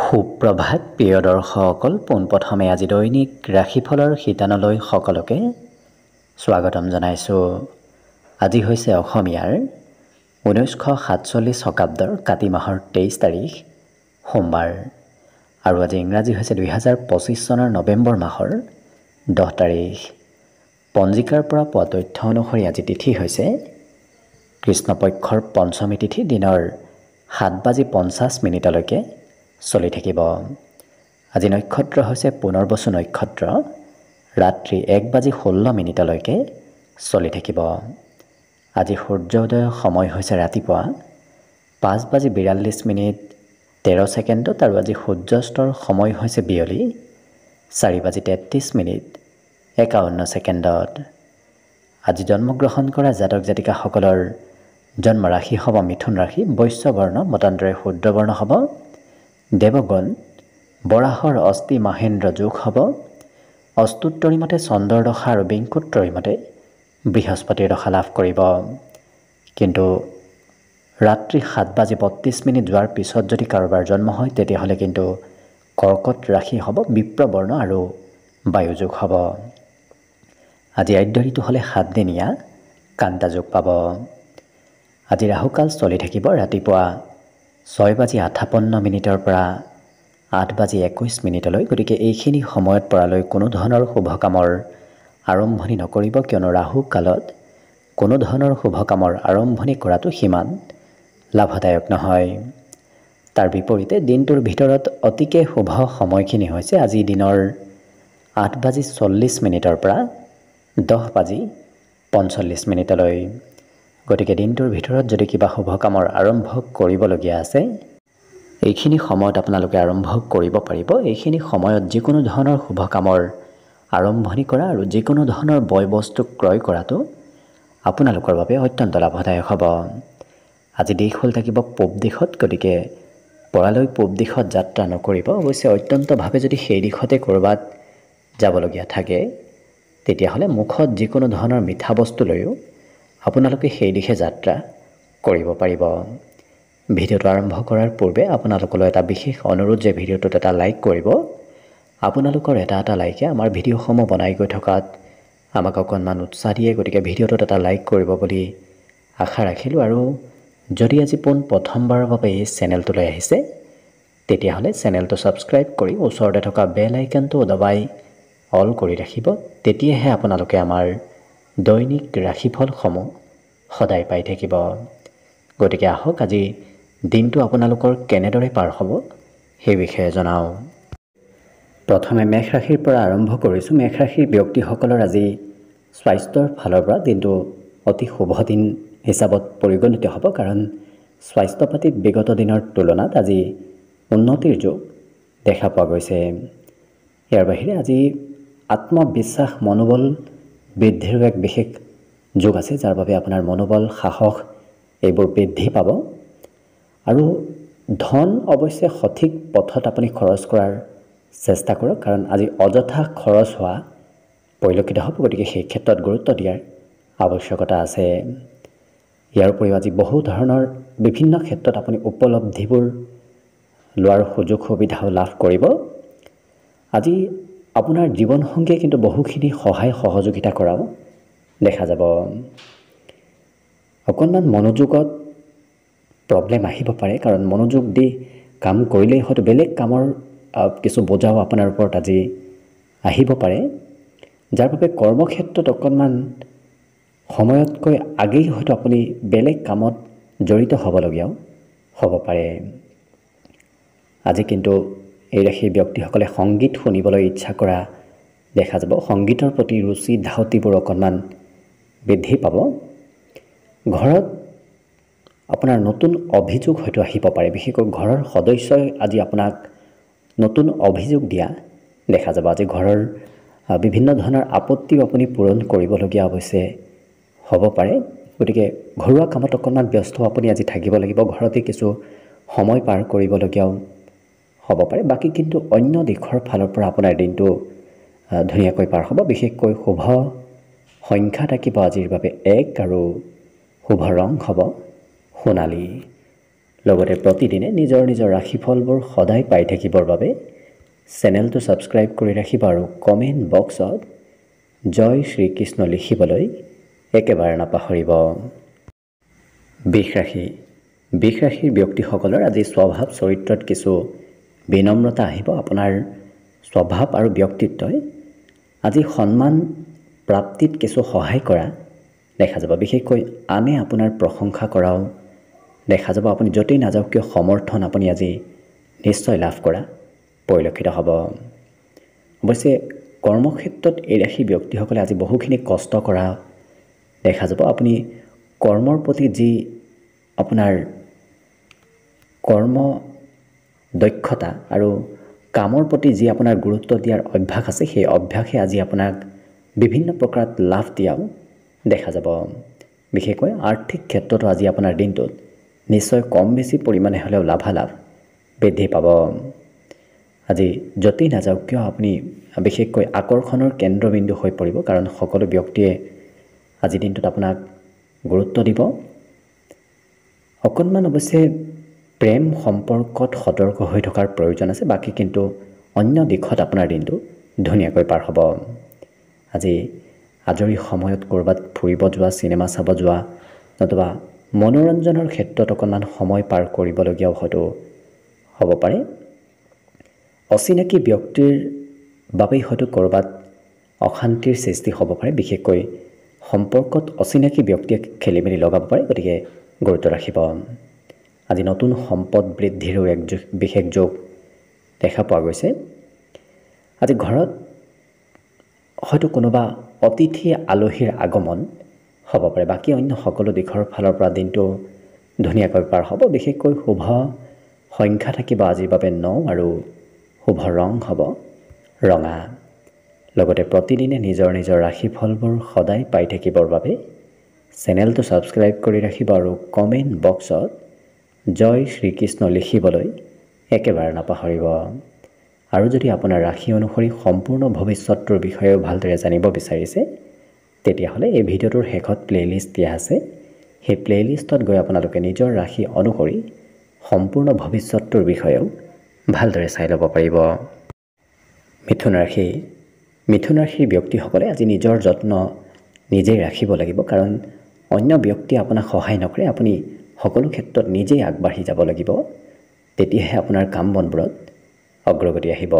সুপ্ৰভাত প্ৰিয় দৰ্শকসকল, পোনপ্ৰথমে আজি দৈনিক ৰাশিফলৰ শিতানলৈ সকলোকে স্বাগতম জনাইছোঁ। আজি হৈছে অসমীয়াৰ 1947 শকাব্দৰ কাতি মাহৰ 23 তাৰিখ সোমবাৰ আৰু আজি ইংৰাজী হৈছে 2025 চনৰ নৱেম্বৰ মাহৰ 10 তাৰিখ। পঞ্জিকাৰ পৰা পোৱা তথ্য অনুসৰি আজি তিথি হৈছে কৃষ্ণপক্ষৰ পঞ্চমী তিথি, দিনৰ 7:50 চলি থাকিব। আজি নক্ষত্ৰ হৈছে পুনৰ্বসু নক্ষত্ৰ, ৰাত্ৰি 1:16 চলি থাকিব। আজি সূৰ্যোদয়ৰ সময় হৈছে ৰাতিপুৱা 5:42 আৰু আজি সূৰ্যাস্তৰ সময় হৈছে বিয়লি 4:33 আজি জন্মগ্ৰহণ কৰা জাতক জাতিকাসকলৰ জন্ম ৰাশি হ'ব মিথুন ৰাশি, বৈশ্য বৰ্ণ, মতান্তৰে শূদ্ৰ বৰ্ণ হ'ব। দেৱগণ বৰাহৰ অস্থি মাহেন্দ্ৰ যোগ হ'ব। অস্তুত্তৰী মতে চন্দ্ৰৰ দশা আৰু বিংকুত্তৰী মতে বৃহস্পতিৰ দশা লাভ কৰিব। কিন্তু ৰাত্ৰি 7:32 যোৱাৰ পিছত যদি কাৰোবাৰ জন্ম হয় তেতিয়াহ'লে কিন্তু কৰ্কট ৰাশি হ'ব, বিপ্ৰবৰ্ণ আৰু বায়ুযোগ হ'ব। আজি আদ্য ঋতু হ'লে 7 দিনীয়া কান্তা যোগ পাব। আজি ৰাহুকাল চলি থাকিব ৰাতিপুৱা 6:58 পৰা 8:21 গতিকে এইখিনি সময়ত পৰালৈ কোনো ধৰণৰ শুভ কামৰ আৰম্ভণি নকৰিব, কিয়নো ৰাহু কালত কোনো ধৰণৰ শুভ কামৰ আৰম্ভণি কৰাটো সিমান লাভদায়ক নহয়। তাৰ বিপৰীতে দিনটোৰ ভিতৰত অতিকে শুভ সময়খিনি হৈছে আজি দিনৰ 8:40 পৰা 10:45। গতিকে দিনটোৰ ভিতৰত যদি কিবা শুভ কামৰ আৰম্ভ কৰিবলগীয়া আছে এইখিনি সময়ত আপোনালোকে আৰম্ভ কৰিব পাৰিব। এইখিনি সময়ত যিকোনো ধৰণৰ শুভ কামৰ আৰম্ভণি কৰা আৰু যিকোনো ধৰণৰ বয় বস্তু ক্ৰয় কৰাটো আপোনালোকৰ বাবে অত্যন্ত লাভদায়ক হ'ব। আজি দিশ হ'ল থাকিব পূব দিশত, গতিকে পৰালৈ পূব দিশত যাত্ৰা নকৰিব। অৱশ্যে অত্যন্তভাৱে যদি সেই দিশতে ক'ৰবাত যাবলগীয়া থাকে তেতিয়াহ'লে মুখত যিকোনো ধৰণৰ মিঠা বস্তু লৈও আপোনালোকে সেই দিশে যাত্ৰা কৰিব পাৰিব। ভিডিঅ'টো আৰম্ভ কৰাৰ পূৰ্বে আপোনালোকলৈ এটা বিশেষ অনুৰোধ যে ভিডিঅ'টোত এটা লাইক কৰিব। আপোনালোকৰ এটা লাইকে আমাৰ ভিডিঅ'সমূহ বনাই গৈ থকাত আমাক অকণমান উৎসাহ দিয়ে, গতিকে ভিডিঅ'টোত এটা লাইক কৰিব বুলি আশা ৰাখিলোঁ। আৰু যদি আজি প্ৰথমবাৰৰ বাবে এই চেনেলটোলৈ আহিছে তেতিয়াহ'লে চেনেলটো ছাবস্ক্ৰাইব কৰি ওচৰতে থকা বেল আইকনটো দবাই অল কৰি ৰাখিব। তেতিয়াহে আপোনালোকে আমাৰ দৈনিক ৰাশিফলসমূহ সদায় পাই থাকিব। গতিকে আহক আজি দিনটো আপোনালোকৰ কেনেদৰে পাৰ হ'ব সেই বিষয়ে জনাওঁ। প্ৰথমে মেষ ৰাশিৰ পৰা আৰম্ভ কৰিছোঁ। মেষ ৰাশিৰ ব্যক্তিসকলৰ আজি স্বাস্থ্যৰ ফালৰ পৰা দিনটো অতি শুভ দিন হিচাপত পৰিগণিত হ'ব, কাৰণ স্বাস্থ্য পাতিত বিগত দিনৰ তুলনাত আজি উন্নতিৰ যোগ দেখা পোৱা গৈছে। ইয়াৰ বাহিৰে আজি আত্মবিশ্বাস, মনোবল বৃদ্ধিৰ এক বিশেষ যোগ আছে, যাৰ বাবে আপোনাৰ মনোবল, সাহস এইবোৰ বৃদ্ধি পাব। আৰু ধন অৱশ্যে সঠিক পথত আপুনি খৰচ কৰাৰ চেষ্টা কৰক, কাৰণ আজি অযথা খৰচ হোৱা পৰিলক্ষিত হ'ব। গতিকে সেই ক্ষেত্ৰত গুৰুত্ব দিয়াৰ আৱশ্যকতা আছে। ইয়াৰ উপৰিও আজি বহু ধৰণৰ বিভিন্ন ক্ষেত্ৰত আপুনি উপলব্ধিবোৰ লোৱাৰ সুযোগ সুবিধাও লাভ কৰিব। আজি আপোনাৰ জীৱনসংগীয়ে কিন্তু বহুখিনি সহায় সহযোগিতা কৰাও দেখা যাব। অকণমান মনোযোগত প্ৰব্লেম আহিব পাৰে, কাৰণ মনোযোগ দি কাম কৰিলেই হয়তো বেলেগ কামৰ কিছু বোজাও আপোনাৰ ওপৰত আজি আহিব পাৰে, যাৰ বাবে কৰ্মক্ষেত্ৰত অকণমান সময়তকৈ আগেই হয়তো আপুনি বেলেগ কামত জড়িত হ'বলগীয়াও হ'ব পাৰে। আজি কিন্তু এই ৰাশিৰ ব্যক্তিসকলে সংগীত শুনিবলৈ ইচ্ছা কৰা দেখা যাব। সংগীতৰ প্ৰতি ৰুচি ধাউতিবোৰ অকণমান বৃদ্ধি পাব। ঘৰত আপোনাৰ নতুন অভিযোগ হয়তো আহিব পাৰে, বিশেষকৈ ঘৰৰ সদস্যই আজি আপোনাক নতুন অভিযোগ দিয়া দেখা যাব। আজি ঘৰৰ বিভিন্ন ধৰণৰ আপত্তিও আপুনি পূৰণ কৰিবলগীয়া অৱশ্যে হ'ব পাৰে। গতিকে ঘৰুৱা কামত অকণমান ব্যস্ত আপুনি আজি থাকিব লাগিব। ঘৰতে কিছু সময় পাৰ কৰিবলগীয়াও হ'ব পাৰে। বাকী কিন্তু অন্য দিশৰ ফালৰ পৰা আপোনাৰ দিনটো ধুনীয়াকৈ পাৰ হ'ব। বিশেষকৈ শুভ সংখ্যা থাকিব আজিৰ বাবে 1 আৰু শুভ ৰং হ'ব সোণালী। লগতে প্ৰতিদিনে নিজৰ নিজৰ ৰাশিফলবোৰ সদায় পাই থাকিবৰ বাবে চেনেলটো ছাবস্ক্ৰাইব কৰি ৰাখিব আৰু কমেণ্ট বক্সত জয় শ্ৰীকৃষ্ণ লিখিবলৈ একেবাৰে নাপাহৰিব। বৃষ ৰাশিৰ ব্যক্তিসকলৰ আজি স্বভাৱ চৰিত্ৰত কিছু বিনম্ৰতা আহিব। আপোনাৰ স্বভাৱ আৰু ব্যক্তিত্বই আজি সন্মান প্ৰাপ্তিত কিছু সহায় কৰা দেখা যাব। বিশেষকৈ আনে আপোনাৰ প্ৰশংসা কৰাও দেখা যাব। আপুনি য'তেই নাযাওক কিয় সমৰ্থন আপুনি আজি নিশ্চয় লাভ কৰা পৰিলক্ষিত হ'ব। অৱশ্যে কৰ্মক্ষেত্ৰত এই ৰাশি ব্যক্তিসকলে আজি বহুখিনি কষ্ট কৰা দেখা যাব। আপুনি কৰ্মৰ প্ৰতি যি আপোনাৰ কৰ্ম দক্ষতা আৰু কামৰ প্ৰতি যি আপোনাৰ গুৰুত্ব দিয়াৰ অভ্যাস আছে, সেই অভ্যাসে আজি আপোনাক বিভিন্ন প্ৰকাৰত লাভ দিয়াও দেখা যাব। বিশেষকৈ আৰ্থিক ক্ষেত্ৰতো আজি আপোনাৰ দিনটোত নিশ্চয় কম বেছি পৰিমাণে হ'লেও লাভালাভ বৃদ্ধি পাব। আজি য'তেই নাযাওক কিয় আপুনি বিশেষকৈ আকৰ্ষণৰ কেন্দ্ৰবিন্দু হৈ পৰিব, কাৰণ সকলো ব্যক্তিয়ে আজি দিনটোত আপোনাক গুৰুত্ব দিব। অকণমান অৱশ্যে প্ৰেম সম্পৰ্কত সতৰ্ক হৈ থকাৰ প্ৰয়োজন আছে। বাকী কিন্তু অন্য দিশত আপোনাৰ দিনটো ধুনীয়াকৈ পাৰ হ'ব। আজি আজৰি সময়ত ক'ৰবাত ফুৰিব যোৱা, চিনেমা চাব যোৱা, নতুবা মনোৰঞ্জনৰ ক্ষেত্ৰত অকণমান সময় পাৰ কৰিবলগীয়াও হয়তো হ'ব পাৰে। অচিনাকি ব্যক্তিৰ বাবেই হয়তো ক'ৰবাত অশান্তিৰ সৃষ্টি হ'ব পাৰে। বিশেষকৈ সম্পৰ্কত অচিনাকি ব্যক্তিয়ে খেলি মেলি লগাব পাৰে, গতিকে গুৰুত্ব ৰাখিব। আজি নতুন সম্পদ বৃদ্ধিৰো এক বিশেষ যোগ দেখা পোৱা গৈছে। আজি ঘৰত হয়তো কোনোবা অতিথি আলহীৰ আগমন হ'ব পাৰে। বাকী অন্য সকলো দিশৰ ফালৰ পৰা দিনটো ধুনীয়াকৈ পাৰ হ'ব। বিশেষকৈ শুভ সংখ্যা থাকিব আজিৰ বাবে 9 আৰু শুভ ৰং হ'ব ৰঙা। লগতে প্ৰতিদিনে নিজৰ নিজৰ ৰাশিফলবোৰ সদায় পাই থাকিবৰ বাবে চেনেলটো ছাবস্ক্ৰাইব কৰি ৰাখিব আৰু কমেণ্ট বক্সত জয় শ্ৰীকৃষ্ণ লিখিবলৈ একেবাৰে নাপাহৰিব। আৰু যদি আপোনাৰ ৰাশি অনুসৰি সম্পূৰ্ণ ভৱিষ্যতটোৰ বিষয়েও ভালদৰে জানিব বিচাৰিছে, তেতিয়াহ'লে এই ভিডিঅ'টোৰ শেষত প্লে'লিষ্ট দিয়া আছে। সেই প্লে'লিষ্টত গৈ আপোনালোকে নিজৰ ৰাশি অনুসৰি সম্পূৰ্ণ ভৱিষ্যতটোৰ বিষয়েও ভালদৰে চাই ল'ব পাৰিব। মিথুন ৰাশিৰ ব্যক্তিসকলে আজি নিজৰ যত্ন নিজেই ৰাখিব লাগিব, কাৰণ অন্য ব্যক্তিয়ে আপোনাক সহায় নকৰে। আপুনি সকলো ক্ষেত্ৰত নিজেই আগবাঢ়ি যাব লাগিব, তেতিয়াহে আপোনাৰ কাম বনবোৰত অগ্ৰগতি আহিব।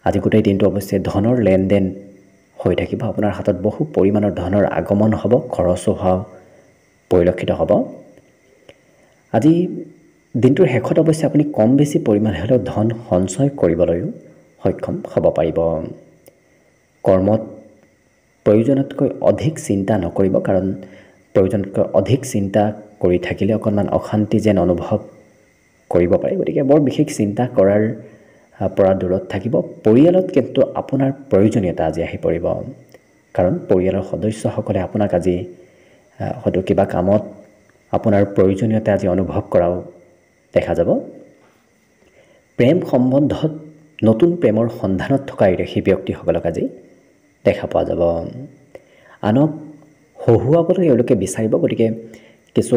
আজি গোটেই দিনটো অৱশ্যে ধনৰ লেনদেন হৈ থাকিব। আপোনাৰ হাতত বহু পৰিমাণৰ ধনৰ আগমন হ'ব, খৰচো হোৱা পৰিলক্ষিত হ'ব। আজি দিনটোৰ শেষত অৱশ্যে আপুনি কম বেছি পৰিমাণে হ'লেও ধন সঞ্চয় কৰিবলৈও সক্ষম হ'ব পাৰিব। কৰ্মত প্ৰয়োজনতকৈ অধিক চিন্তা নকৰিব, কাৰণ প্ৰয়োজনতকৈ অধিক চিন্তা কৰি থাকিলে অকণমান অশান্তি যেন অনুভৱ কৰিব পাৰে। গতিকে বৰ বিশেষ চিন্তা কৰাৰ পৰা দূৰত থাকিব। পৰিয়ালত কিন্তু আপোনাৰ প্ৰয়োজনীয়তা আজি আহি পৰিব, কাৰণ পৰিয়ালৰ সদস্যসকলে আপোনাক আজি হয়তো কিবা কামত আপোনাৰ প্ৰয়োজনীয়তা আজি অনুভৱ কৰাও দেখা যাব। প্ৰেম সম্বন্ধত নতুন প্ৰেমৰ সন্ধানত থকা এই ৰাশি ব্যক্তিসকলক আজি দেখা পোৱা যাব। আনক হহুৱাবলৈ এওঁলোকে বিচাৰিব, গতিকে কিছু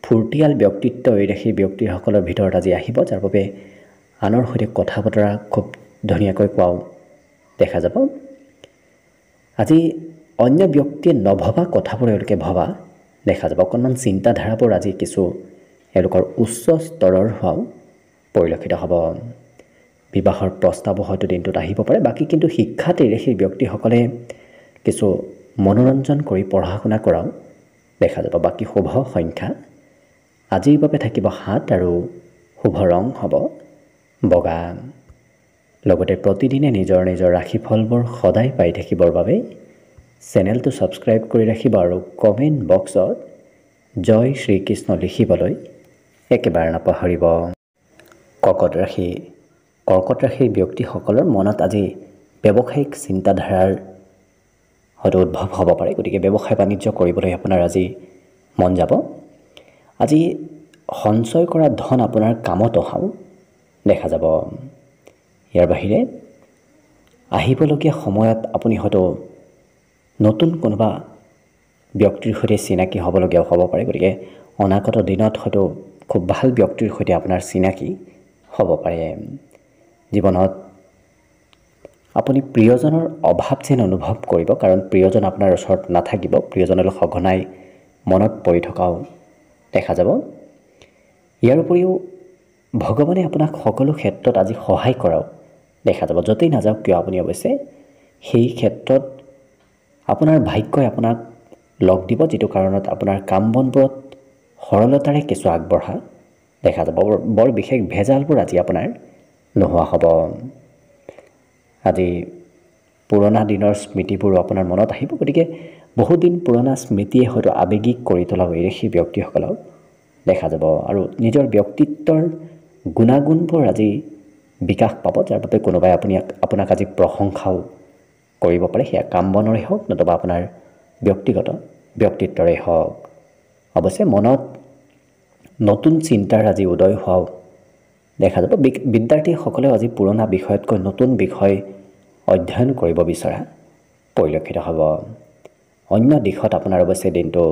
ফূৰ্তিয়াল ব্যক্তিত্ব এই ৰাশিৰ ব্যক্তিসকলৰ ভিতৰত আজি আহিব, যাৰ বাবে আনৰ সৈতে কথা বতৰা খুব ধুনীয়াকৈ কোৱাও দেখা যাব। আজি অন্য ব্যক্তিয়ে নভবা কথাবোৰ এওঁলোকে ভবা দেখা যাব। অকণমান চিন্তাধাৰাবোৰ আজি কিছু এওঁলোকৰ উচ্চ স্তৰৰ হোৱাও পৰিলক্ষিত হ'ব। বিবাহৰ প্ৰস্তাৱো হয়তো দিনটোত আহিব পাৰে। বাকী কিন্তু শিক্ষাত এই ৰাশিৰ ব্যক্তিসকলে কিছু মনোৰঞ্জন কৰি পঢ়া শুনা কৰাও দেখা যাব। বাকী শুভ সংখ্যা আজিৰ বাবে থাকিব 7 আৰু শুভ ৰং হ'ব বগা। লগতে প্ৰতিদিনে নিজৰ নিজৰ ৰাশিফলবোৰ সদায় পাই থাকিবৰ বাবে চেনেলটো ছাবস্ক্ৰাইব কৰি ৰাখিব আৰু কমেণ্ট বক্সত জয় শ্ৰীকৃষ্ণ লিখিবলৈ একেবাৰে নাপাহৰিব। কৰ্কট ৰাশিৰ ব্যক্তিসকলৰ মনত আজি ব্যৱসায়িক চিন্তাধাৰাৰ হয়তো উদ্ভৱ হ'ব পাৰে। গতিকে ব্যৱসায় বাণিজ্য কৰিবলৈ আপোনাৰ আজি মন যাব। আজি সঞ্চয় কৰা ধন আপোনাৰ কামত অহাও দেখা যাব। ইয়াৰ বাহিৰে আহিবলগীয়া সময়ত আপুনি হয়তো নতুন কোনোবা ব্যক্তিৰ সৈতে চিনাকি হ'বলগীয়াও হ'ব পাৰে। গতিকে অনাগত দিনত হয়তো খুব ভাল ব্যক্তিৰ সৈতে আপোনাৰ চিনাকি হ'ব পাৰে। জীৱনত আপুনি প্ৰিয়জনৰ অভাৱ যেন অনুভৱ কৰিব, কাৰণ প্ৰিয়জন আপোনাৰ ওচৰত নাথাকিব। প্ৰিয়জনলৈ সঘনাই মনত পৰি থকাও দেখা যাব। ইয়াৰ উপৰিও ভগৱানে আপোনাক সকলো ক্ষেত্ৰত আজি সহায় কৰাও দেখা যাব। য'তেই নাযাওক কিয় আপুনি অৱশ্যে সেই ক্ষেত্ৰত আপোনাৰ ভাগ্যই আপোনাক লগ দিব, যিটো কাৰণত আপোনাৰ কাম বনবোৰত সৰলতাৰে কিছু আগবঢ়া দেখা যাব। বৰ বিশেষ ভেজালবোৰ আজি আপোনাৰ নোহোৱা হ'ব। আজি পুৰণা দিনৰ স্মৃতিবোৰো আপোনাৰ মনত আহিব। গতিকে বহুদিন পুৰণা স্মৃতিয়ে হয়তো আৱেগিক কৰি তোলা সেই ব্যক্তিসকলক দেখা যাব আৰু নিজৰ ব্যক্তিত্বৰ গুণাগুণবোৰ আজি বিকাশ পাব, যাৰ বাবে কোনোবাই আপোনাক আজি প্ৰশংসাও কৰিব পাৰে। সেয়া কাম বনৰে হওক নতুবা আপোনাৰ ব্যক্তিগত ব্যক্তিত্বৰে হওক। অৱশ্যে মনত নতুন চিন্তাৰ আজি উদয় হোৱাও দেখা যাব। বিদ্যাৰ্থীসকলেও আজি পুৰণা বিষয়তকৈ নতুন বিষয় অধ্যয়ন কৰিব বিচৰা পৰিলক্ষিত হ'ব। অন্য দিশত আপোনাৰ অৱশ্যে দিনটো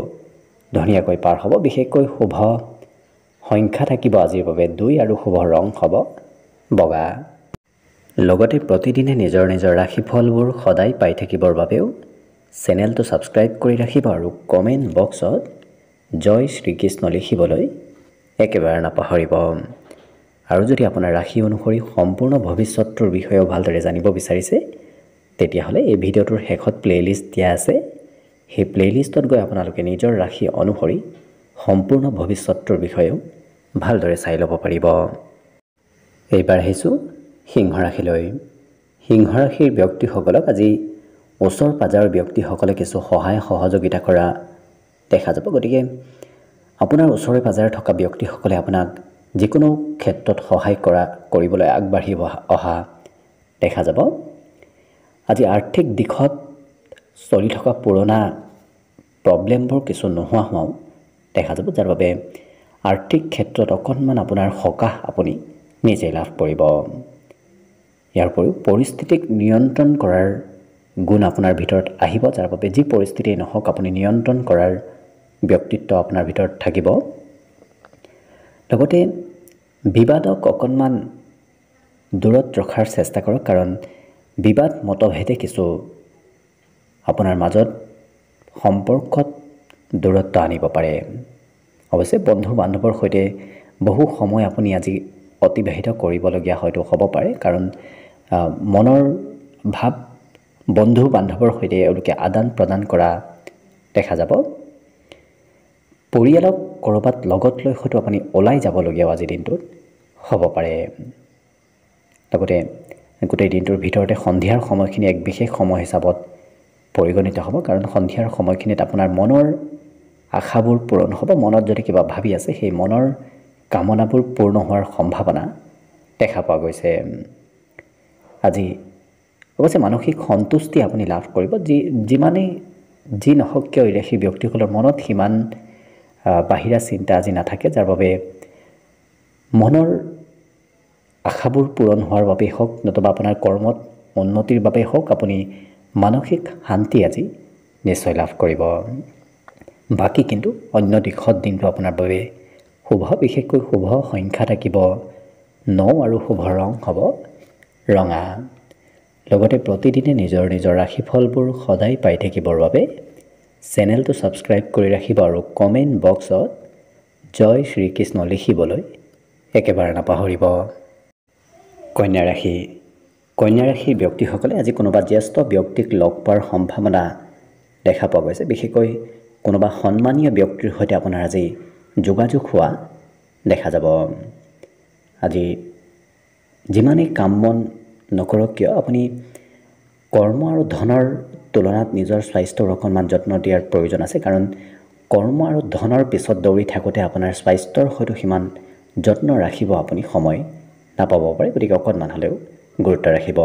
ধুনীয়াকৈ পাৰ হ'ব। বিশেষকৈ শুভ সংখ্যা থাকিব আজিৰ বাবে 2 আৰু শুভ ৰং হ'ব বগা। লগতে প্ৰতিদিনে নিজৰ নিজৰ ৰাশিফলবোৰ সদায় পাই থাকিবৰ বাবেও চেনেলটো ছাবস্ক্ৰাইব কৰি ৰাখিব আৰু কমেণ্ট বক্সত জয় শ্ৰীকৃষ্ণ লিখিবলৈ একেবাৰে নাপাহৰিব। আৰু যদি আপোনাৰ ৰাশি অনুসৰি সম্পূৰ্ণ ভৱিষ্যতটোৰ বিষয়েও ভালদৰে জানিব বিচাৰিছে, তেতিয়াহ'লে এই ভিডিঅ'টোৰ শেষত প্লে'লিষ্ট দিয়া আছে। সেই প্লে'লিষ্টত গৈ আপোনালোকে নিজৰ ৰাশি অনুসৰি সম্পূৰ্ণ ভৱিষ্যতটোৰ বিষয়েও ভালদৰে চাই ল'ব পাৰিব। এইবাৰ আহিছোঁ সিংহ ৰাশিলৈ। সিংহ ৰাশিৰ ব্যক্তিসকলক আজি ওচৰ পাজৰৰ ব্যক্তিসকলে কিছু সহায় সহযোগিতা কৰা দেখা যাব। গতিকে আপোনাৰ ওচৰে পাজৰে থকা ব্যক্তিসকলে আপোনাক যিকোনো ক্ষেত্ৰত সহায় কৰিবলৈ আগবাঢ়ি অহা দেখা যাব। আজি আৰ্থিক দিশত চলি থকা পুৰণা প্ৰব্লেমবোৰ কিছু নোহোৱা হোৱাও দেখা যাব, যাৰ বাবে আৰ্থিক ক্ষেত্ৰত অকণমান আপোনাৰ সকাহ আপুনি নিজে লাভ কৰিব। ইয়াৰ উপৰিও পৰিস্থিতিক নিয়ন্ত্ৰণ কৰাৰ গুণ আপোনাৰ ভিতৰত আহিব, যাৰ বাবে যি পৰিস্থিতিয়ে নহওক আপুনি নিয়ন্ত্ৰণ কৰাৰ ব্যক্তিত্ব আপোনাৰ ভিতৰত থাকিব। লগতে বিবাদক অকণমান দূৰত ৰখাৰ চেষ্টা কৰক, কাৰণ বিবাদ মতভেদে কিছু আপোনাৰ মাজত সম্পৰ্কত দূৰত্ব আনিব পাৰে। অৱশ্যে বন্ধু বান্ধৱৰ সৈতে বহু সময় আপুনি আজি অতিবাহিত কৰিবলগীয়া হয়তো হ'ব পাৰে, কাৰণ মনৰ ভাৱ বন্ধু বান্ধৱৰ সৈতে এওঁলোকে আদান প্ৰদান কৰা দেখা যাব। পৰিয়ালক ক'ৰবাত লগত লৈ হয়তো আপুনি ওলাই যাবলগীয়াও আজিৰ দিনটোত হ'ব পাৰে। লগতে গোটেই দিনটোৰ ভিতৰতে সন্ধিয়াৰ সময়খিনি এক বিশেষ সময় হিচাপত পৰিগণিত হ'ব, কাৰণ সন্ধিয়াৰ সময়খিনিত আপোনাৰ মনৰ আশাবোৰ পূৰণ হ'ব। মনত যদি কিবা ভাবি আছে, সেই মনৰ কামনাবোৰ পূৰ্ণ হোৱাৰ সম্ভাৱনা দেখা পোৱা গৈছে। আজি অৱশ্যে মানসিক সন্তুষ্টি আপুনি লাভ কৰিব। যিমানেই যি নহওক কিয় সেই ব্যক্তিসকলৰ মনত সিমান বাহিৰা চিন্তা আজি নাথাকে, যাৰ বাবে মনৰ আশাবোৰ পূৰণ হোৱাৰ বাবেই হওক নতুবা আপোনাৰ কৰ্মত উন্নতিৰ বাবেই হওক আপুনি মানসিক শান্তি আজি নিশ্চয় লাভ কৰিব। বাকী কিন্তু অন্য দিশত দিনটো আপোনাৰ বাবে শুভ। বিশেষকৈ শুভ সংখ্যা থাকিব 9 আৰু শুভ ৰং হ'ব ৰঙা। লগতে প্ৰতিদিনে নিজৰ নিজৰ ৰাশিফলবোৰ সদায় পাই থাকিবৰ বাবে চেনেলটো ছাবস্ক্ৰাইব কৰি ৰাখিব আৰু কমেণ্ট বক্সত জয় শ্ৰীকৃষ্ণ লিখিবলৈ একেবাৰে নাপাহৰিব। কন্যা ৰাশি। কন্যা ৰাশিৰ ব্যক্তিসকলে আজি কোনোবা জ্যেষ্ঠ ব্যক্তিক লগ পোৱাৰ সম্ভাৱনা দেখা পোৱা গৈছে। বিশেষকৈ কোনোবা সন্মানীয় ব্যক্তিৰ সৈতে আপোনাৰ আজি যোগাযোগ হোৱা দেখা যাব। আজি যিমানেই কাম বন নকৰক কিয় আপুনি কৰ্ম আৰু ধনৰ তুলনাত নিজৰ স্বাস্থ্যৰ অকণমান যত্ন দিয়াৰ প্ৰয়োজন আছে, কাৰণ কৰ্ম আৰু ধনৰ পিছত দৌৰি থাকোঁতে আপোনাৰ স্বাস্থ্যৰ হয়তো সিমান যত্ন ৰাখিব আপুনি সময় নাপাব পাৰে। গতিকে অকণমান হ'লেও গুৰুত্ব ৰাখিব।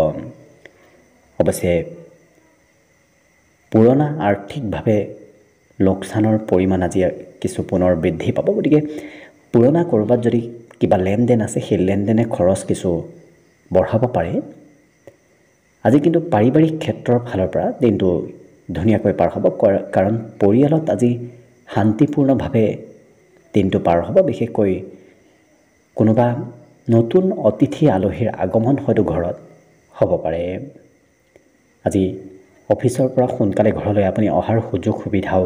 অৱশ্যে পুৰণা আৰ্থিকভাৱে লোকচানৰ পৰিমাণ আজি কিছু পুনৰ বৃদ্ধি পাব। গতিকে পুৰণা ক'ৰবাত যদি কিবা লেনদেন আছে, সেই লেনদেনে খৰচ কিছু বঢ়াব পাৰে। আজি কিন্তু পাৰিবাৰিক ক্ষেত্ৰৰ ফালৰ পৰা দিনটো ধুনীয়াকৈ পাৰ হ'ব, কাৰণ পৰিয়ালত আজি শান্তিপূৰ্ণভাৱে দিনটো পাৰ হ'ব। বিশেষকৈ কোনোবা নতুন অতিথি আলহীৰ আগমন হয়তো ঘৰত হ'ব পাৰে। আজি অফিচৰ পৰা সোনকালে ঘৰলৈ আপুনি অহাৰ সুযোগ সুবিধাও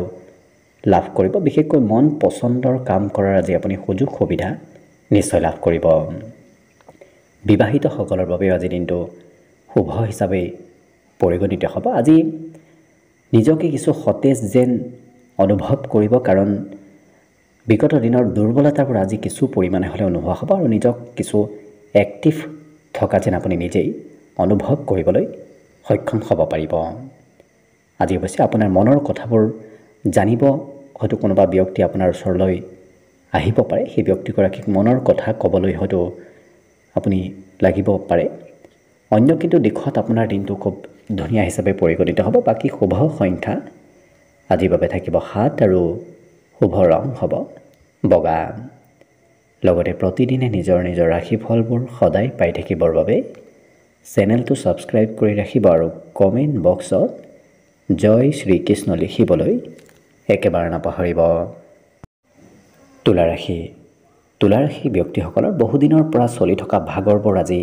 লাভ কৰিব। বিশেষকৈ মন পচন্দৰ কাম কৰাৰ আজি আপুনি সুযোগ সুবিধা নিশ্চয় লাভ কৰিব। বিবাহিতসকলৰ বাবে আজি দিনটো শুভ হিচাপে পৰিগণিত হ'ব। আজি নিজকে কিছু সতেজ যেন অনুভৱ কৰিব, কাৰণ বিগত দিনৰ দুৰ্বলতাবোৰ আজি কিছু পৰিমাণে হ'লেও নোহোৱা হ'ব আৰু নিজক কিছু এক্টিভ থকা যেন আপুনি নিজেই অনুভৱ কৰিবলৈ সক্ষম হ'ব পাৰিব। আজি অৱশ্যে আপোনাৰ মনৰ কথাবোৰ জানিব হয়তো কোনোবা ব্যক্তি আপোনাৰ ওচৰলৈ আহিব পাৰে। সেই ব্যক্তিগৰাকীক মনৰ কথা ক'বলৈ হয়তো আপুনি লাগিব পাৰে। অন্য কিন্তু দিশত আপোনাৰ দিনটো খুব ধুনীয়া হিচাপে পৰিগণিত হ'ব। বাকী শুভ সংখ্যা আজিৰ বাবে থাকিব 7 আৰু শুভ ৰং হ'ব বগা। লগতে প্ৰতিদিনে নিজৰ নিজৰ ৰাশিফলবোৰ সদায় পাই থাকিবৰ বাবে চেনেলটো ছাবস্ক্ৰাইব কৰি ৰাখিব আৰু কমেণ্ট বক্সত জয় শ্ৰীকৃষ্ণ লিখিবলৈ একেবাৰে নাপাহৰিব। তুলা ৰাশি ব্যক্তিসকলৰ বহুদিনৰ পৰা চলি থকা ভাগৰবোৰ আজি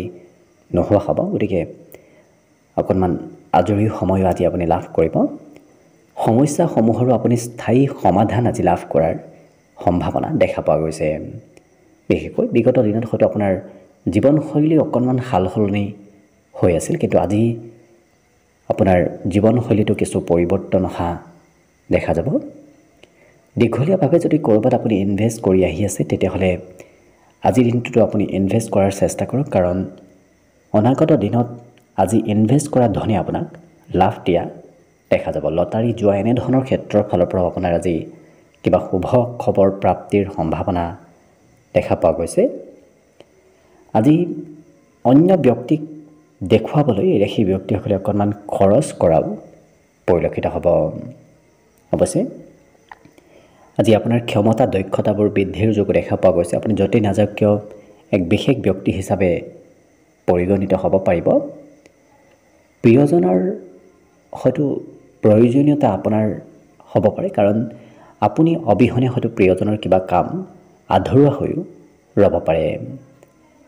নোহোৱা হ'ব। গতিকে অকণমান আজৰি সময়ো আজি আপুনি লাভ কৰিব। সমস্যাসমূহৰো আপুনি স্থায়ী সমাধান আজি লাভ কৰাৰ সম্ভাৱনা দেখা পোৱা গৈছে। বিশেষকৈ বিগত দিনত হয়তো আপোনাৰ জীৱনশৈলী অকণমান সাল সলনি হৈ আছিল, কিন্তু আজি আপোনাৰ জীৱনশৈলীটো কিছু পৰিৱৰ্তন অহা দেখা যাব। দীঘলীয়াভাৱে যদি ক'ৰবাত আপুনি ইনভেষ্ট কৰি আহি আছে, তেতিয়াহ'লে আজিৰ দিনটোতো আপুনি ইনভেষ্ট কৰাৰ চেষ্টা কৰক, কাৰণ অনাগত দিনত আজি ইনভেষ্ট কৰা ধনে আপোনাক লাভ দিয়া দেখা যাব। লটাৰী যোৱা এনেধৰণৰ ক্ষেত্ৰৰ ফালৰ পৰাও আপোনাৰ আজি কিবা শুভ খবৰ প্ৰাপ্তিৰ সম্ভাৱনা দেখা পোৱা গৈছে। আজি অন্য ব্যক্তিক দেখুৱাবলৈ সেই ব্যক্তিসকলে অকণমান খৰচ কৰাও পৰিলক্ষিত হ'ব। অৱশ্যে আজি আপোনাৰ ক্ষমতা দক্ষতাবোৰ বৃদ্ধিৰ যোগো দেখা পোৱা গৈছে। আপুনি য'তেই নাযাওক কিয় এক বিশেষ ব্যক্তি হিচাপে পৰিগণিত হ'ব পাৰিব। প্ৰিয়জনৰ হয়তো প্ৰয়োজনীয়তা আপোনাৰ হ'ব পাৰে, কাৰণ আপুনি অবিহনে হয়তো প্ৰিয়জনৰ কিবা কাম আধৰুৱা হৈও ৰ'ব পাৰে।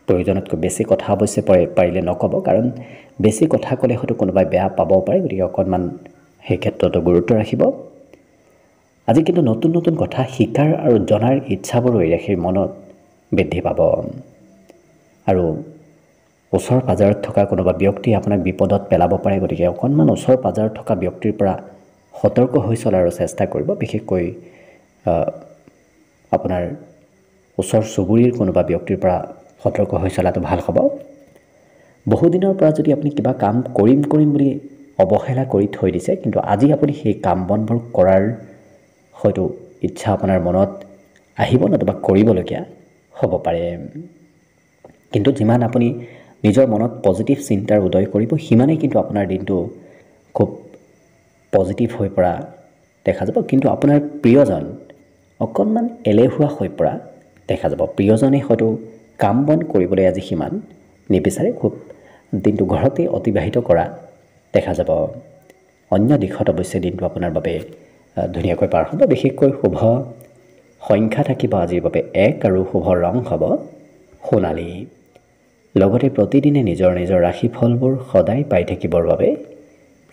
প্ৰয়োজনতকৈ বেছি কথা অৱশ্যে পাৰিলে নক'ব, কাৰণ বেছি কথা ক'লে হয়তো কোনোবাই বেয়া পাবও পাৰে। গতিকে অকণমান সেই ক্ষেত্ৰতো গুৰুত্ব ৰাখিব। আজি কিন্তু নতুন নতুন কথা শিকাৰ আৰু জনাৰ ইচ্ছাবোৰো সেই মনত বৃদ্ধি পাব। আৰু ওচৰ পাজৰত থকা কোনোবা ব্যক্তি আপোনাক বিপদত পেলাব পাৰে। গতিকে অকণমান ওচৰ পাজৰত থকা ব্যক্তিৰ পৰা সতৰ্ক হৈ চলাৰ চেষ্টা কৰিব। বিশেষকৈ আপোনাৰ ওচৰ চুবুৰীৰ কোনোবা ব্যক্তিৰ পৰা সতৰ্ক হৈ চলাটো ভাল হ'ব। বহুদিনৰ পৰা যদি আপুনি কিবা কাম কৰিম বুলি অৱহেলা কৰি থৈ দিছে, কিন্তু আজি আপুনি সেই কাম বনবোৰ কৰাৰ হয়তো ইচ্ছা আপোনাৰ মনত আহিব, নতুবা কৰিবলগীয়া হ'ব পাৰে। কিন্তু যিমান আপুনি নিজৰ মনত পজিটিভ চিন্তাৰ উদয় কৰিব, সিমানেই কিন্তু আপোনাৰ দিনটো খুব পজিটিভ হৈ পৰা দেখা যাব। কিন্তু আপোনাৰ প্ৰিয়জন অকণমান এলেহুৱা হৈ পৰা দেখা যাব। প্ৰিয়জনে হয়তো কাম বন কৰিবলৈ আজি সিমান নিবিচাৰে, খুব দিনটো ঘৰতে অতিবাহিত কৰা দেখা যাব। অন্য দিশত অৱশ্যে দিনটো আপোনাৰ বাবে ধুনীয়াকৈ পাৰ হ'ব। বিশেষকৈ শুভ সংখ্যা থাকিব আজিৰ বাবে 1 আৰু শুভ ৰং হ'ব সোণালী। লগতে প্ৰতিদিনে নিজৰ নিজৰ ৰাশিফলবোৰ সদায় পাই থাকিবৰ বাবে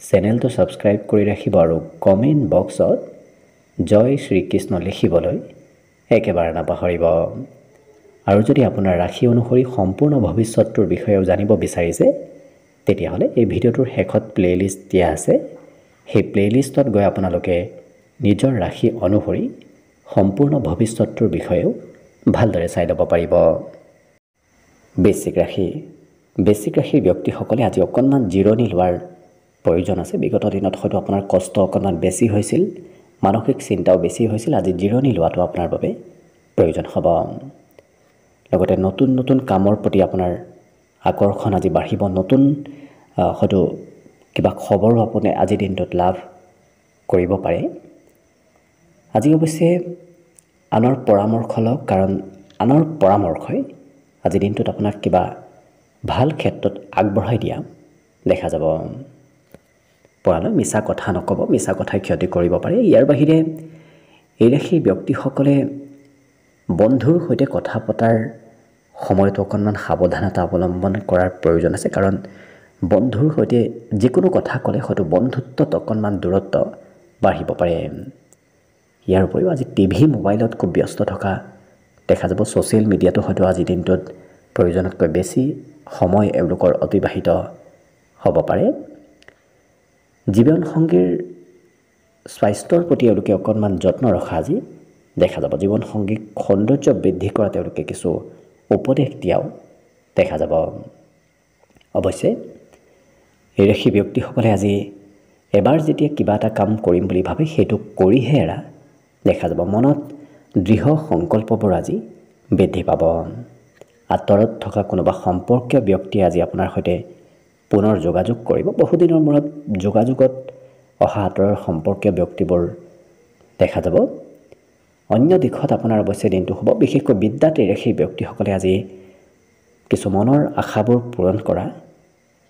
চেনেলটো ছাবস্ক্ৰাইব কৰি ৰাখিব আৰু কমেণ্ট বক্সত জয় শ্ৰীকৃষ্ণ লিখিবলৈ একেবাৰে নাপাহৰিব। আৰু যদি আপোনাৰ ৰাশি অনুসৰি সম্পূৰ্ণ ভৱিষ্যতটোৰ বিষয়েও জানিব বিচাৰিছে, তেতিয়াহ'লে এই ভিডিঅ'টোৰ শেষত প্লে'লিষ্ট দিয়া আছে। সেই প্লে'লিষ্টত গৈ আপোনালোকে নিজৰ ৰাশি অনুসৰি সম্পূৰ্ণ ভৱিষ্যতটোৰ বিষয়েও ভালদৰে চাই ল'ব পাৰিব। বৃশ্চিক ৰাশিৰ ব্যক্তিসকলে আজি অকণমান জিৰণি লোৱাৰ প্ৰয়োজন আছে। বিগত দিনত হয়তো আপোনাৰ কষ্ট অকণমান বেছি হৈছিল, মানসিক চিন্তাও বেছি হৈছিল। আজি জিৰণি লোৱাটো আপোনাৰ বাবে প্ৰয়োজন হ'ব। লগতে নতুন নতুন কামৰ প্ৰতি আপোনাৰ আকৰ্ষণ আজি বাঢ়িব। নতুন হয়তো কিবা খবৰো আপুনি আজিৰ দিনটোত লাভ কৰিব পাৰে। আজি অৱশ্যে আনৰ পৰামৰ্শ লওক, কাৰণ আনৰ পৰামৰ্শই আজিৰ দিনটোত আপোনাক কিবা ভাল ক্ষেত্ৰত আগবঢ়াই দিয়া দেখা যাব। পৰালৈ মিছা কথা নক'ব, মিছা কথাই ক্ষতি কৰিব পাৰে। ইয়াৰ বাহিৰে এই ৰাশিৰ ব্যক্তিসকলে বন্ধুৰ সৈতে কথা পতাৰ সময়টো অকণমান সাৱধানতা অৱলম্বন কৰাৰ প্ৰয়োজন আছে, কাৰণ বন্ধুৰ সৈতে যিকোনো কথা ক'লে হয়তো বন্ধুত্বত অকণমান দূৰত্ব বাঢ়িব পাৰে। ইয়াৰ উপৰিও আজি টিভি মোবাইলত খুব ব্যস্ত থকা দেখা যাব। ছ'চিয়েল মিডিয়াটো হয়তো আজিৰ দিনটোত প্ৰয়োজনতকৈ বেছি সময় এওঁলোকৰ অতিবাহিত হ'ব পাৰে। জীৱনসংগীৰ স্বাস্থ্যৰ প্ৰতি এওঁলোকে অকণমান যত্ন ৰখা আজি দেখা যাব। জীৱনসংগীক সৌন্দৰ্য বৃদ্ধি কৰা তেওঁলোকে কিছু উপদেশ দিয়াও দেখা যাব। অৱশ্যে এই ৰাশি ব্যক্তিসকলে আজি এবাৰ যেতিয়া কিবা এটা কাম কৰিম বুলি ভাবে সেইটো কৰিহে এৰা দেখা যাব। মনত দৃঢ় সংকল্পবোৰ আজি বৃদ্ধি পাব। আঁতৰত থকা কোনোবা সম্পৰ্কীয় ব্যক্তিয়ে আজি আপোনাৰ সৈতে পুনৰ যোগাযোগ কৰিব। বহুদিনৰ মূৰত যোগাযোগত অহা আঁতৰৰ সম্পৰ্কীয় ব্যক্তিবোৰ দেখা যাব। অন্য দিশত আপোনাৰ অৱশ্যে দিনটো হ'ব। বিশেষকৈ বিদ্যাত এই ৰাশিৰ ব্যক্তিসকলে আজি কিছু মনৰ আশাবোৰ পূৰণ কৰা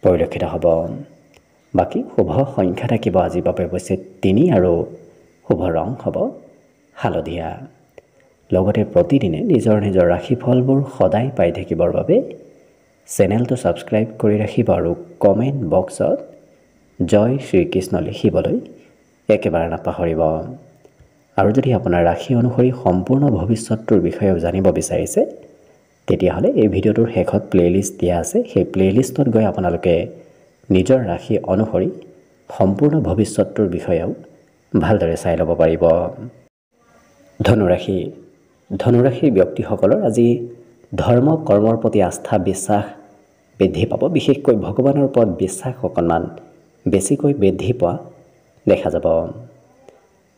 পৰিলক্ষিত হ'ব। বাকী শুভ সংখ্যা থাকিব আজিৰ বাবে অৱশ্যে 3 আৰু শুভ ৰং হ'ব হালধীয়া। লগতে প্ৰতিদিনে নিজৰ নিজৰ ৰাশিফলবোৰ সদায় পাই থাকিবৰ বাবে চেনেলটো ছাবস্ক্ৰাইব কৰি ৰাখিব আৰু কমেণ্ট বক্সত জয় শ্ৰীকৃষ্ণ লিখিবলৈ একেবাৰে নাপাহৰিব। আৰু যদি আপোনাৰ ৰাশি অনুসৰি সম্পূৰ্ণ ভৱিষ্যতটোৰ বিষয়েও জানিব বিচাৰিছে তেতিয়াহ'লে এই ভিডিঅ'টোৰ শেষত প্লে'লিষ্ট দিয়া আছে। সেই প্লে'লিষ্টত গৈ আপোনালোকে নিজৰ ৰাশি অনুসৰি সম্পূৰ্ণ ভৱিষ্যতটোৰ বিষয়েও ভালদৰে চাই ল'ব পাৰিব। ধনুৰাশিৰ ব্যক্তিসকলৰ আজি ধৰ্ম কৰ্মৰ প্ৰতি আস্থা বিশ্বাস বৃদ্ধি পাব। বিশেষকৈ ভগৱানৰ ওপৰত বিশ্বাস অকণমান বেছিকৈ বৃদ্ধি পোৱা দেখা যাব।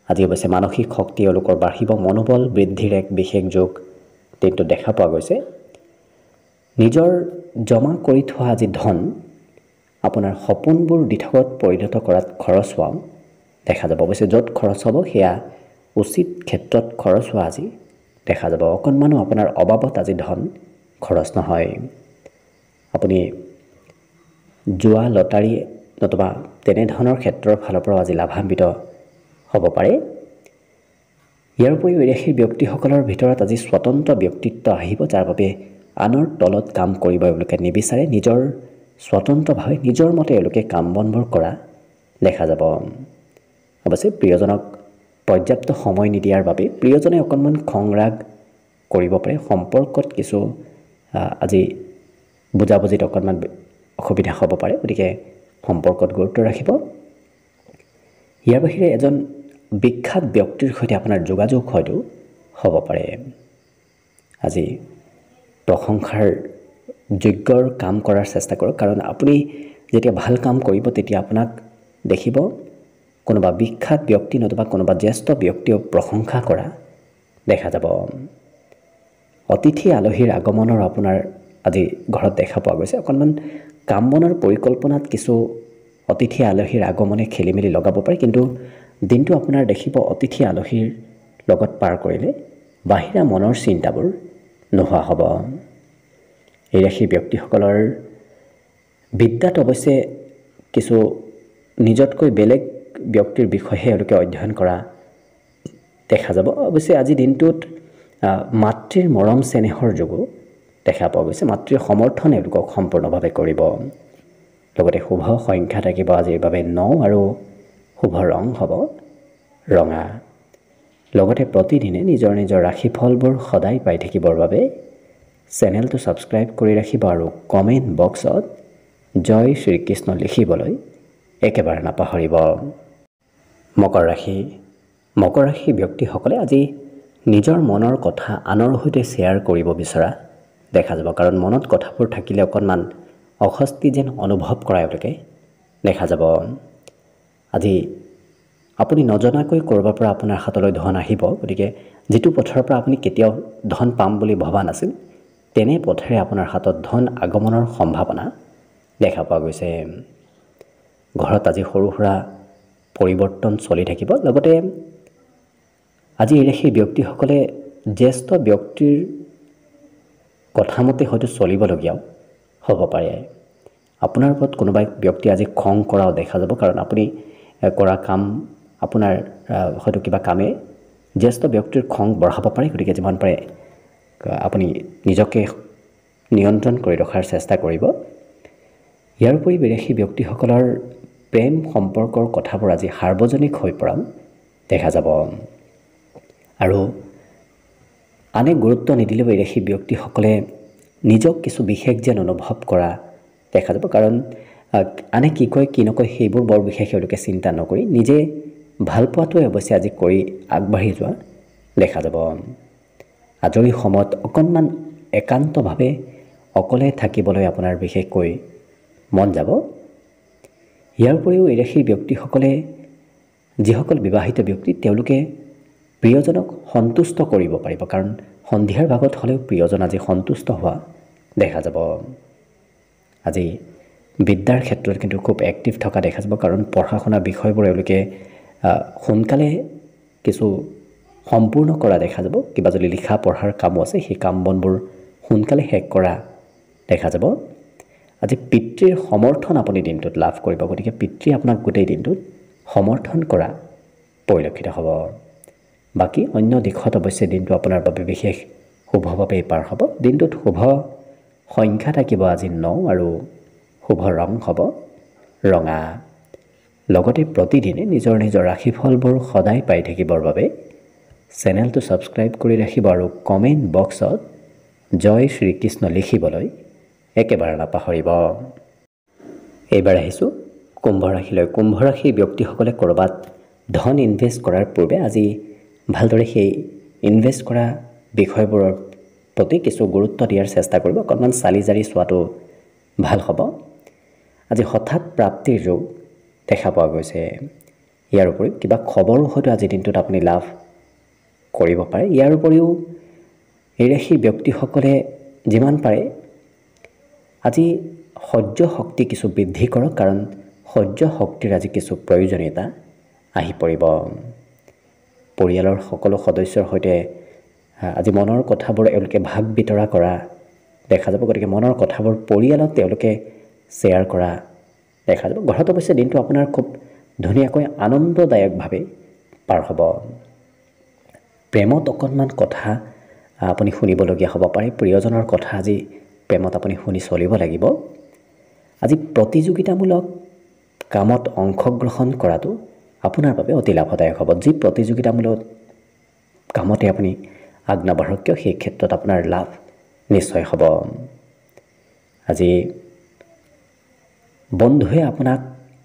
আজি অৱশ্যে মানসিক শক্তি এওঁলোকৰ বাঢ়িব। মনোবল বৃদ্ধিৰ এক বিশেষ যোগ দিনটো দেখা পোৱা গৈছে। নিজৰ জমা কৰি থোৱা আজি ধন আপোনাৰ সপোনবোৰ দিঠকত পৰিণত কৰাত খৰচ হোৱাও দেখা যাব। অৱশ্যে য'ত খৰচ হ'ব সেয়া উচিত ক্ষেত্ৰত খৰচ হোৱা আজি দেখা যাব। অকণমানো আপোনাৰ অবাবত আজি ধন খৰচ নহয়। আপুনি জুৱা লটাৰী নতুবা তেনেধৰণৰ ক্ষেত্ৰৰ ফালৰ পৰাও আজি লাভান্বিত হ'ব পাৰে। ইয়াৰ উপৰিও এই ৰাশিৰ ব্যক্তিসকলৰ ভিতৰত আজি স্বতন্ত্ৰ ব্যক্তিত্ব আহিব, যাৰ বাবে আনৰ তলত কাম কৰিব এওঁলোকে নিবিচাৰে। নিজৰ স্বতন্ত্ৰভাৱে নিজৰ মতে এওঁলোকে কাম বনবোৰ কৰা দেখা যাব। অৱশ্যে প্ৰিয়জনক পৰ্যাপ্ত সময় নিদিয়াৰ বাবে প্ৰিয়জনে অকণমান খং ৰাগ কৰিব পাৰে। সম্পৰ্কত কিছু আজি বুজাবুজিত অকণমান অসুবিধা হ'ব পাৰে, গতিকে সম্পৰ্কত গুৰুত্ব ৰাখিব। ইয়াৰ বাহিৰে এজন বিখ্যাত ব্যক্তিৰ সৈতে আপোনাৰ যোগাযোগ হয়তো হ'ব পাৰে। আজি প্ৰশংসাৰ যোগ্যৰ কাম কৰাৰ চেষ্টা কৰক, কাৰণ আপুনি যেতিয়া ভাল কাম কৰিব তেতিয়া আপোনাক দেখিব কোনোবা বিখ্যাত ব্যক্তি নতুবা কোনোবা জ্যেষ্ঠ ব্যক্তিও প্ৰশংসা কৰা দেখা যাব। অতিথি আলহীৰ আগমনৰ আপোনাৰ আজি ঘৰত দেখা পোৱা গৈছে। অকণমান কাম বনৰ পৰিকল্পনাত কিছু অতিথি আলহীৰ আগমনে খেলি মেলি লগাব পাৰে, কিন্তু দিনটো আপোনাৰ দেখিব অতিথি আলহীৰ লগত পাৰ কৰিলে বাহিৰা মনৰ চিন্তাবোৰ নোহোৱা হ'ব। এই ৰাশিৰ ব্যক্তিসকলৰ বিদ্যাত অৱশ্যে কিছু নিজতকৈ বেলেগ ব্যক্তিৰ বিষয়েহে এওঁলোকে অধ্যয়ন কৰা দেখা যাব। অৱশ্যে আজি দিনটোত মাতৃৰ মৰম চেনেহৰ যোগো দেখা পোৱা গৈছে। মাতৃৰ সমৰ্থন এওঁলোকক সম্পূৰ্ণভাৱে কৰিব। লগতে শুভ সংখ্যা থাকিব আজিৰ বাবে 9 আৰু শুভ ৰং হ'ব ৰঙা। লগতে প্ৰতিদিনে নিজৰ নিজৰ ৰাশিফলবোৰ সদায় পাই থাকিবৰ বাবে চেনেলটো ছাবস্ক্ৰাইব কৰি ৰাখিব আৰু কমেণ্ট বক্সত জয় শ্ৰীকৃষ্ণ লিখিবলৈ একেবাৰে নাপাহৰিব। মকৰ ৰাশি ব্যক্তিসকলে আজি নিজৰ মনৰ কথা আনৰ সৈতে শ্বেয়াৰ কৰিব বিচৰা দেখা যাব, কাৰণ মনত কথাবোৰ থাকিলে অকণমান অস্বস্তি যেন অনুভৱ কৰা এওঁলোকে দেখা যাব। আজি আপুনি নজনাকৈ ক'ৰবাৰ পৰা আপোনাৰ হাতলৈ ধন আহিব, গতিকে যিটো পথৰ পৰা আপুনি কেতিয়াও ধন পাম বুলি ভবা নাছিল তেনে পথেৰে আপোনাৰ হাতত ধন আগমনৰ সম্ভাৱনা দেখা পোৱা গৈছে। ঘৰত আজি সৰু সুৰা পৰিৱৰ্তন চলি থাকিব। লগতে আজি এই ৰাশিৰ ব্যক্তিসকলে জ্যেষ্ঠ ব্যক্তিৰ কথামতে হয়তো চলিবলগীয়াও হ'ব পাৰে। আপোনাৰ ওপৰত কোনোবা ব্যক্তি আজি খং কৰাও দেখা যাব, কাৰণ আপুনি কৰা কাম আপোনাৰ হয়তো কিবা কামে জ্যেষ্ঠ ব্যক্তিৰ খং বঢ়াব পাৰে। গতিকে যিমান পাৰে আপুনি নিজকে নিয়ন্ত্ৰণ কৰি ৰখাৰ চেষ্টা কৰিব। ইয়াৰ উপৰি বিদেশী ব্যক্তিসকলৰ প্ৰেম সম্পৰ্কৰ কথাবোৰ আজি সাৰ্বজনিক হৈ পৰা দেখা যাব। আৰু আনে গুৰুত্ব নিদিলেও বিদেশী ব্যক্তিসকলে নিজক কিছু বিশেষ যেন অনুভৱ কৰা দেখা যাব। কাৰণ আনে কি কয় কি নকয় সেইবোৰ বৰ বিশেষ তেওঁলোকে চিন্তা নকৰি নিজে ভাল পোৱাটোৱে অৱশ্যে আজি কৰি আগবাঢ়ি যোৱা দেখা যাব। আজৰি সময়ত অকণমান একান্তভাৱে অকলে থাকিবলৈ আপোনাৰ বিশেষকৈ মন যাব। ইয়াৰ উপৰিও বিদেশী ব্যক্তিসকলে যিসকল বিবাহিত ব্যক্তি তেওঁলোকে প্ৰিয়জনক সন্তুষ্ট কৰিব পাৰিব। কাৰণ সন্ধিয়াৰ ভাগত হ'লেও প্ৰিয়জন আজি সন্তুষ্ট হোৱা দেখা যাব। আজি বিদ্যাৰ ক্ষেত্ৰত কিন্তু খুব এক্টিভ থকা দেখা যাব। কাৰণ পঢ়া শুনা বিষয়বোৰ এওঁলোকে সোনকালে কিছু সম্পূৰ্ণ কৰা দেখা যাব। কিবা যদি লিখা পঢ়াৰ কামো আছে সেই কাম বনবোৰ সোনকালে শেষ কৰা দেখা যাব। আজি পিতৃৰ সমৰ্থন আপুনি দিনটোত লাভ কৰিব। গতিকে পিতৃ আপোনাক গোটেই দিনটোত সমৰ্থন কৰা পৰিলক্ষিত হ'ব। বাকী অন্য দিশত অৱশ্যে দিনটো আপোনাৰ বাবে বিশেষ শুভভাৱেই পাৰ হ'ব। দিনটোত শুভ সংখ্যা থাকিব আজি 9 আৰু শুভ ৰং হ'ব ৰঙা। লগতে প্ৰতিদিনে নিজৰ নিজৰ ৰাশিফলবোৰ সদায় পাই থাকিবৰ বাবে চেনেলটো ছাবস্ক্ৰাইব কৰি ৰাখিব আৰু কমেণ্ট বক্সত জয় শ্ৰীকৃষ্ণ লিখিবলৈ একেবাৰে নাপাহৰিব। এইবাৰ আহিছোঁ কুম্ভ ৰাশিলৈ। কুম্ভ ৰাশিৰ ব্যক্তিসকলে ক'ৰবাত ধন ইনভেষ্ট কৰাৰ পূৰ্বে আজি ভালদৰে সেই ইনভেষ্ট কৰা বিষয়বোৰৰ প্ৰতি কিছু গুৰুত্ব দিয়াৰ চেষ্টা কৰিব। অকণমান চালি জাৰি চোৱাটো ভাল হ'ব। আজি হঠাৎ প্ৰাপ্তিৰ যোগ দেখা পোৱা গৈছে। ইয়াৰ উপৰিও কিবা খবৰো হয়তো আজিৰ দিনটোত আপুনি লাভ কৰিব পাৰে। ইয়াৰ উপৰিও এই ৰাশিৰ ব্যক্তিসকলে যিমান পাৰে আজি সহ্য শক্তি কিছু বৃদ্ধি কৰক। কাৰণ সহ্য শক্তিৰ আজি কিছু প্ৰয়োজনীয়তা আহি পৰিব। পৰিয়ালৰ সকলো সদস্যৰ সৈতে আজি মনৰ কথাবোৰ এওঁলোকে ভাগ বিতৰা কৰা দেখা যাব। গতিকে মনৰ কথাবোৰ পৰিয়ালত তেওঁলোকে শ্বেয়াৰ কৰা দেখা যাব। ঘৰত অৱশ্যে দিনটো আপোনাৰ খুব ধুনীয়াকৈ আনন্দদায়কভাৱে পাৰ হ'ব। প্ৰেমত অকণমান কথা আপুনি শুনিবলগীয়া হ'ব পাৰে। প্ৰিয়জনৰ কথা আজি প্ৰেমত আপুনি শুনি চলিব লাগিব। আজি প্ৰতিযোগিতামূলক কামত অংশগ্ৰহণ কৰাটো আপোনাৰ বাবে অতি লাভদায়ক হ'ব। যি প্ৰতিযোগিতামূলক কামতে আপুনি আগনাবাঢ়ক কিয় সেই ক্ষেত্ৰত আপোনাৰ লাভ নিশ্চয় হ'ব। আজি বন্ধুৱে আপোনাক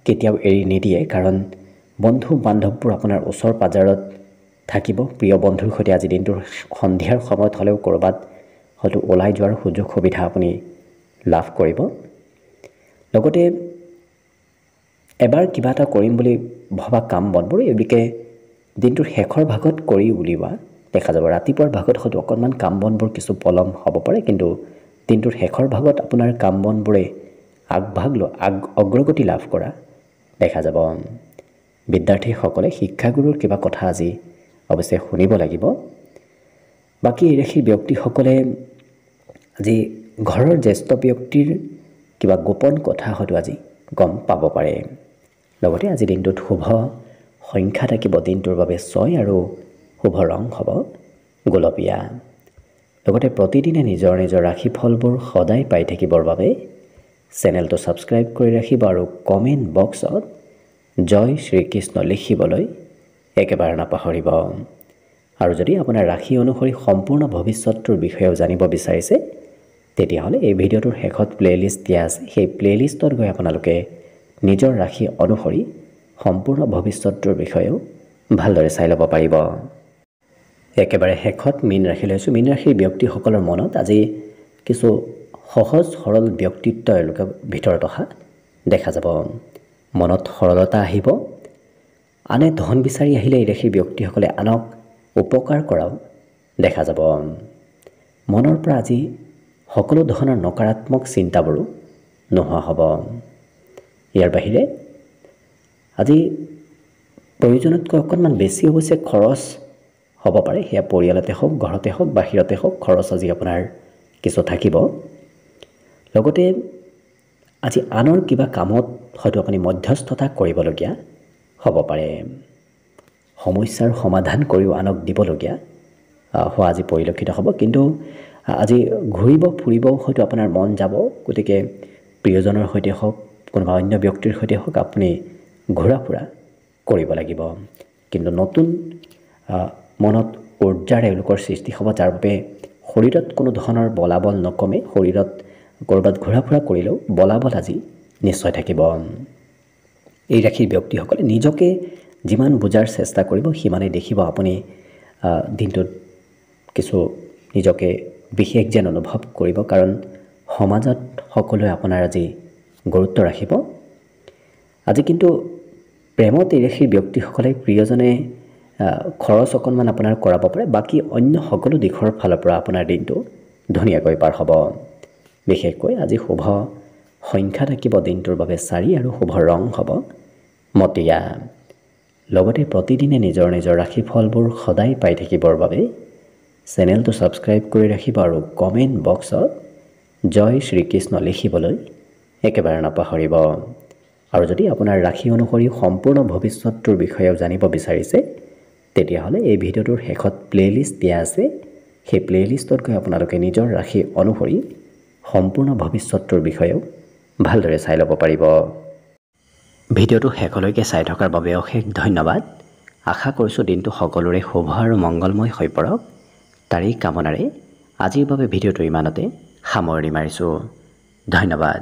কেতিয়াও এৰি নিদিয়ে। কাৰণ বন্ধু বান্ধৱবোৰ আপোনাৰ ওচৰ পাজৰত থাকিব। প্ৰিয় বন্ধুৰ সৈতে আজি দিনটোৰ সন্ধিয়াৰ সময়ত হ'লেও ক'ৰবাত হয়তো ওলাই যোৱাৰ সুযোগ সুবিধা আপুনি লাভ কৰিব। লগতে এবাৰ কিবা এটা কৰিম বুলি ভবা কাম বনবোৰ এওঁলোকে দিনটোৰ শেষৰ ভাগত কৰি উলিওৱা দেখা যাব। ৰাতিপুৱাৰ ভাগত হয়তো অকণমান কাম বনবোৰ কিছু পলম হ'ব পাৰে। কিন্তু দিনটোৰ শেষৰ ভাগত আপোনাৰ কাম বনবোৰে অগ্ৰগতি লাভ কৰা দেখা যাব। বিদ্যাৰ্থীসকলে শিক্ষাগুৰুৰ কিবা কথা আজি অৱশ্যে শুনিব লাগিব। বাকী এই ৰাশিৰ ব্যক্তিসকলে আজি ঘৰৰ জ্যেষ্ঠ ব্যক্তিৰ কিবা গোপন কথা হয়তো আজি গম পাব পাৰে। লগতে আজি দিনটোত শুভ সংখ্যা থাকিব দিনটোৰ বাবে 6 আৰু শুভ ৰং হ'ব গোলপীয়া। লগতে প্ৰতিদিনে নিজৰ নিজৰ ৰাশিফলবোৰ সদায় পাই থাকিবৰ বাবে চেনেলটো ছাবস্ক্ৰাইব কৰি ৰাখিব আৰু কমেণ্ট বক্সত জয় শ্ৰীকৃষ্ণ লিখিবলৈ একেবাৰে নাপাহৰিব। আৰু যদি আপোনাৰ ৰাশি অনুসৰি সম্পূৰ্ণ ভৱিষ্যতটোৰ বিষয়েও জানিব বিচাৰিছে তেতিয়াহ'লে এই ভিডিঅ'টোৰ শেষত প্লে'লিষ্ট দিয়া আছে। সেই প্লে'লিষ্টত গৈ আপোনালোকে নিজৰ ৰাশি অনুসৰি সম্পূৰ্ণ ভৱিষ্যতটোৰ বিষয়েও ভালদৰে চাই ল'ব পাৰিব। একেবাৰে শেষত মীন ৰাশি লৈছোঁ। মীন ৰাশিৰ ব্যক্তিসকলৰ মনত আজি কিছু সহজ সৰল ব্যক্তিত্ব এওঁলোকৰ ভিতৰত অহা দেখা যাব। মনত সৰলতা আহিব। আনে ধন বিচাৰি আহিলে এই ৰাশিৰ ব্যক্তিসকলে আনক উপকাৰ কৰাও দেখা যাব। মনৰ পৰা আজি সকলো ধৰণৰ নকাৰাত্মক চিন্তাবোৰো নোহোৱা হ'ব। ইয়াৰ বাহিৰে আজি প্ৰয়োজনতকৈ অকণমান বেছি অৱশ্যে খৰচ হ'ব পাৰে। সেয়া পৰিয়ালতে হওক, ঘৰতে হওক, বাহিৰতে হওক, খৰচ আজি আপোনাৰ কিছু থাকিব। লগতে আজি আনৰ কিবা কামত হয়তো আপুনি মধ্যস্থতা কৰিবলগীয়া হ'ব পাৰে। সমস্যাৰ সমাধান কৰিও আনক দিবলগীয়া হোৱা আজি পৰিলক্ষিত হ'ব। কিন্তু আজি ঘূৰিব ফুৰিব হয়তো আপোনাৰ মন যাব, গতিকে প্ৰিয়জনৰ সৈতে হওক কোনোবা অন্য ব্যক্তিৰ সৈতে হওক আপুনি ঘূৰা ফুৰা কৰিব লাগিব। কিন্তু নতুন মনত উৰ্জাৰ এওঁলোকৰ সৃষ্টি হ'ব, যাৰ বাবে শৰীৰত কোনো ধৰণৰ বলাবল নকমে। শৰীৰত ক'ৰবাত ঘূৰা ফুৰা কৰিলেও বলাবল আজি নিশ্চয় থাকিব। এই ৰাশিৰ ব্যক্তিসকলে নিজকে যিমান বুজাৰ চেষ্টা কৰিব সিমানেই দেখিব আপুনি দিনটোত কিছু নিজকে বিশেষ যেন অনুভৱ কৰিব, কাৰণ সমাজত সকলোৱে আপোনাৰ আজি গুৰুত্ব ৰাখিব। আজি কিন্তু প্ৰেমত এই ৰাশিৰ ব্যক্তিসকলে প্ৰিয়জনে খৰচ অকণমান আপোনাৰ কৰাব পাৰে, বাকী অন্য সকলো দিশৰ ফালৰ পৰা আপোনাৰ দিনটো ধুনীয়াকৈ পাৰ হ'ব। বিশেষকৈ আজি শুভ সংখ্যা থাকিব দিনটোৰ বাবে 4 আৰু শুভ ৰং হ'ব মটীয়া। লগতে প্ৰতিদিনে নিজৰ নিজৰ ৰাশিফলবোৰ সদায় পাই থাকিবৰ বাবে চেনেলটো ছাবস্ক্ৰাইব কৰি ৰাখিব আৰু কমেণ্ট বক্সত জয় শ্ৰীকৃষ্ণ লিখিবলৈ একেবাৰে নাপাহৰিব। আৰু যদি আপোনাৰ ৰাশি অনুসৰি সম্পূৰ্ণ ভৱিষ্যতটোৰ বিষয়েও জানিব বিচাৰিছে, তেতিয়াহ'লে এই ভিডিঅ'টোৰ শেষত প্লে'লিষ্ট দিয়া আছে। সেই প্লে'লিষ্টত গৈ আপোনালোকে নিজৰ ৰাশি অনুসৰি সম্পূৰ্ণ ভৱিষ্যতটোৰ বিষয়েও ভালদৰে চাই ল'ব পাৰিব। ভিডিঅ'টো শেষলৈকে চাই থকাৰ বাবে অশেষ ধন্যবাদ। আশা কৰিছোঁ দিনটো সকলোৰে শুভ আৰু মংগলময় হৈ পৰক। তাৰেই কামনাৰে আজিৰ বাবে ভিডিঅ'টো ইমানতে সামৰণি মাৰিছোঁ। ধন্যবাদ।